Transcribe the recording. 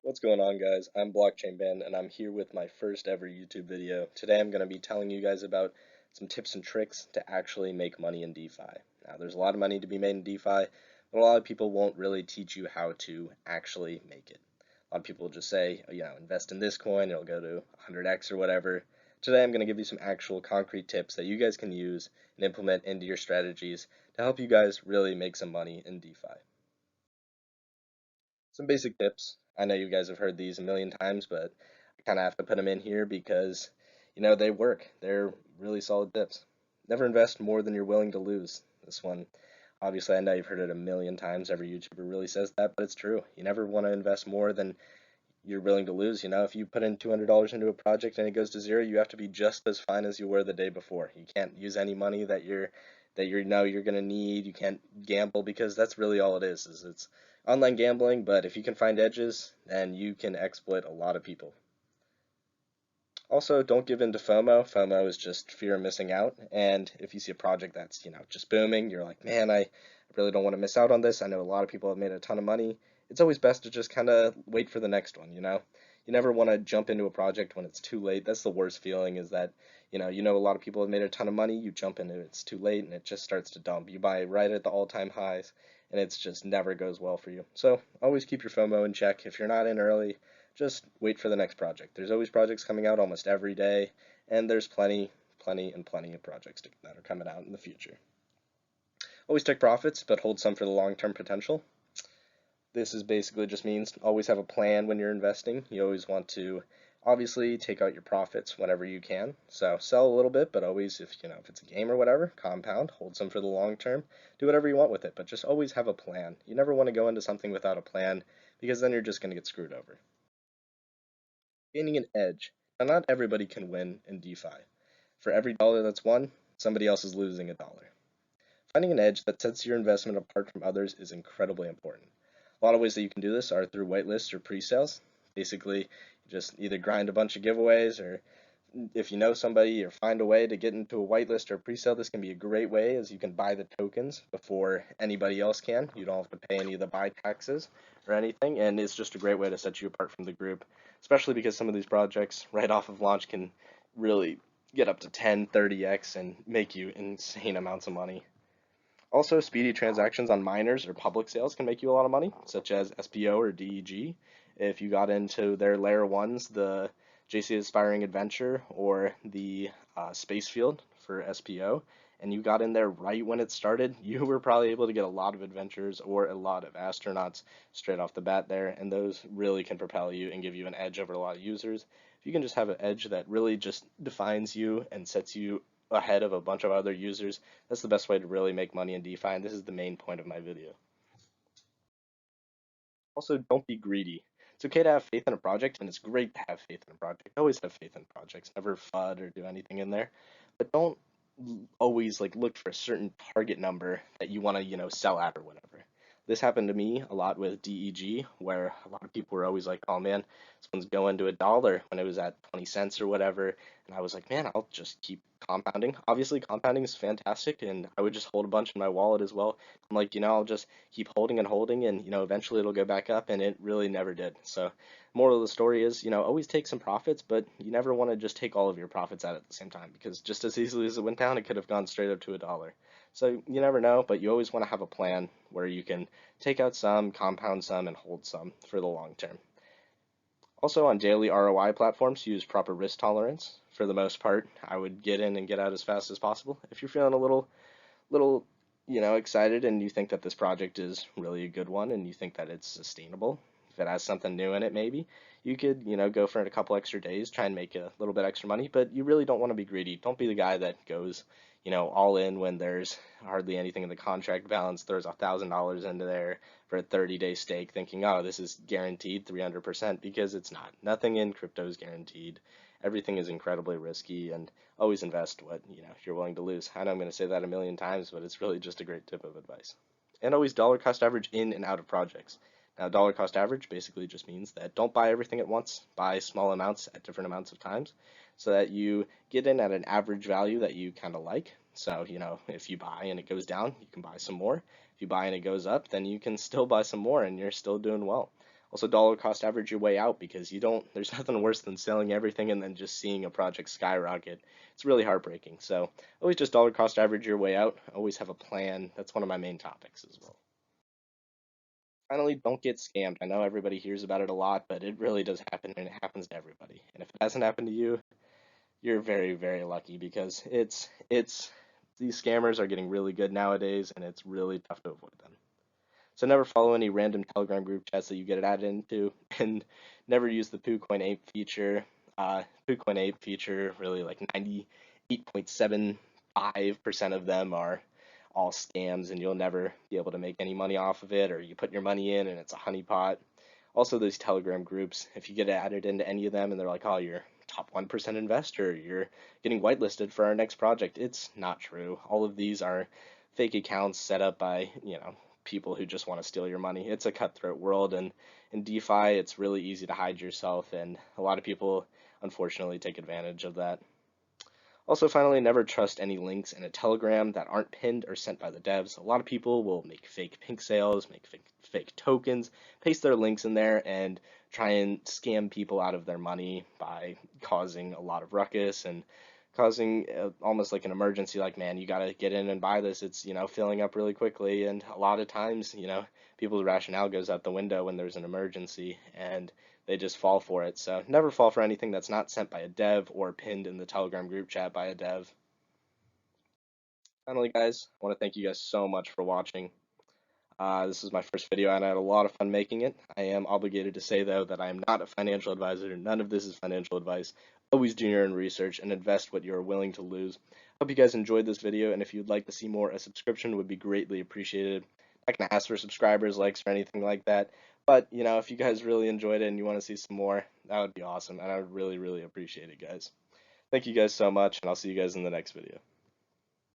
What's going on, guys? I'm Blockchain Ben and I'm here with my first ever YouTube video. Today I'm going to be telling you guys about some tips and tricks to actually make money in DeFi. Now, there's a lot of money to be made in DeFi, but a lot of people won't really teach you how to actually make it. A lot of people will just say, invest in this coin, it'll go to 100x or whatever. Today I'm going to give you some actual concrete tips that you guys can use and implement into your strategies to help you guys really make some money in DeFi. Some basic tips. I know you guys have heard these a million times, but I kind of have to put them in here because, they work. They're really solid tips. Never invest more than you're willing to lose. This one, obviously, I know you've heard it a million times. Every YouTuber really says that, but it's true. You never want to invest more than you're willing to lose. If you put in $200 into a project and it goes to zero, you have to be just as fine as you were the day before. You can't use any money that you're going to need. You can't gamble because that's really all it is it's online gambling, but if you can find edges, then you can exploit a lot of people. Also, don't give in to FOMO. FOMO is just fear of missing out, and if you see a project that's, just booming, you're like, man, I really don't want to miss out on this. I know a lot of people have made a ton of money. It's always best to just kind of wait for the next one. You never want to jump into a project when it's too late. That's the worst feeling, is that, a lot of people have made a ton of money, you jump into it, it's too late, and it just starts to dump. You buy right at the all-time highs, and it's just never goes well for you. So always keep your FOMO in check. If you're not in early, just wait for the next project. There's always projects coming out almost every day, and there's plenty of projects that are coming out in the future. Always take profits, but hold some for the long-term potential. This is basically just means always have a plan when you're investing. You always want to obviously take out your profits whenever you can. So sell a little bit, but always, if it's a game or whatever, compound, hold some for the long term, do whatever you want with it, but just always have a plan. You never want to go into something without a plan, because then you're just going to get screwed over. Gaining an edge. Now, not everybody can win in DeFi. For every dollar that's won, somebody else is losing a dollar. Finding an edge that sets your investment apart from others is incredibly important. A lot of ways that you can do this are through whitelists or pre-sales. Basically, you just either grind a bunch of giveaways, or if you know somebody, or find a way to get into a whitelist or pre-sale. This can be a great way, as you can buy the tokens before anybody else can. You don't have to pay any of the buy taxes or anything, and it's just a great way to set you apart from the group, especially because some of these projects right off of launch can really get up to 10, 30x and make you insane amounts of money. Also, speedy transactions on miners or public sales can make you a lot of money, such as SPO or DEG. If you got into their layer ones, the JC Aspiring Adventure or the Space Field for SPO, and you got in there right when it started, you were probably able to get a lot of adventures or a lot of astronauts straight off the bat there, and those really can propel you and give you an edge over a lot of users. If you can just have an edge that really just defines you and sets you ahead of a bunch of other users, that's the best way to really make money in DeFi, and this is the main point of my video. Also, don't be greedy. It's okay to have faith in a project, and it's great to have faith in a project. Always have faith in projects. Never FUD or do anything in there. But don't always look for a certain target number that you want to, sell at or whatever. This happened to me a lot with DEG, where a lot of people were always like, "Oh man, this one's going to a dollar," when it was at 20 cents or whatever. And I was like, "Man, I'll just keep compounding." Obviously, compounding is fantastic, and I would just hold a bunch in my wallet as well. I'm like, I'll just keep holding and holding, and eventually it'll go back up, and it really never did. So, moral of the story is, always take some profits, but you never want to just take all of your profits out at the same time, because just as easily as it went down, it could have gone straight up to a dollar. So you never know, but you always want to have a plan where you can take out some, compound some, and hold some for the long term. Also, on daily ROI platforms, use proper risk tolerance. For the most part, I would get in and get out as fast as possible. If you're feeling a little, excited, and you think that this project is really a good one, and you think that it's sustainable, if it has something new in it, maybe you could, go for it a couple extra days, try and make a little bit extra money. But you really don't want to be greedy. Don't be the guy that goes, all in when there's hardly anything in the contract balance, throws $1,000 into there for a 30-day stake, thinking, oh, this is guaranteed 300%, because it's not. Nothing in crypto is guaranteed. Everything is incredibly risky, and always invest what you're willing to lose. I know I'm going to say that a million times, but it's really just a great tip of advice. And always dollar cost average in and out of projects. Now, dollar cost average basically just means that don't buy everything at once. Buy small amounts at different amounts of times, so that you get in at an average value that you kind of like. So, if you buy and it goes down, you can buy some more. If you buy and it goes up, then you can still buy some more, and you're still doing well. Also, dollar cost average your way out because there's nothing worse than selling everything and then just seeing a project skyrocket. It's really heartbreaking. So always just dollar cost average your way out. Always have a plan. That's one of my main topics as well. Finally, don't get scammed. I know everybody hears about it a lot, but it really does happen and it happens to everybody. And if it hasn't happened to you, you're very, very lucky because it's these scammers are getting really good nowadays and it's really tough to avoid them. So never follow any random Telegram group chats that you get added into, and never use the PooCoin ape feature. PooCoin ape feature, really like 98.75% of them are all scams, and you'll never be able to make any money off of it, or you put your money in and it's a honeypot. Also, those Telegram groups, if you get added into any of them and they're like, oh, you're top 1% investor, you're getting whitelisted for our next project, it's not true. All of these are fake accounts set up by, people who just want to steal your money. It's a cutthroat world, and in DeFi, it's really easy to hide yourself, and a lot of people unfortunately take advantage of that. Also, finally, never trust any links in a Telegram that aren't pinned or sent by the devs. A lot of people will make fake pink sales, make fake tokens, paste their links in there, and try and scam people out of their money by causing a lot of ruckus and causing almost like an emergency, like, man, you got to get in and buy this. It's, filling up really quickly. And a lot of times, people's rationale goes out the window when there's an emergency, and they just fall for it. So never fall for anything that's not sent by a dev or pinned in the Telegram group chat by a dev. Finally, guys, I want to thank you guys so much for watching. This is my first video and I had a lot of fun making it. I am obligated to say, though, that I am not a financial advisor. None of this is financial advice. Always do your own research and invest what you're willing to lose. Hope you guys enjoyed this video, and if you'd like to see more, a subscription would be greatly appreciated. I'm not going to ask for subscribers, likes, or anything like that, but, if you guys really enjoyed it and you want to see some more, that would be awesome, and I would really, really appreciate it, guys. Thank you guys so much, and I'll see you guys in the next video.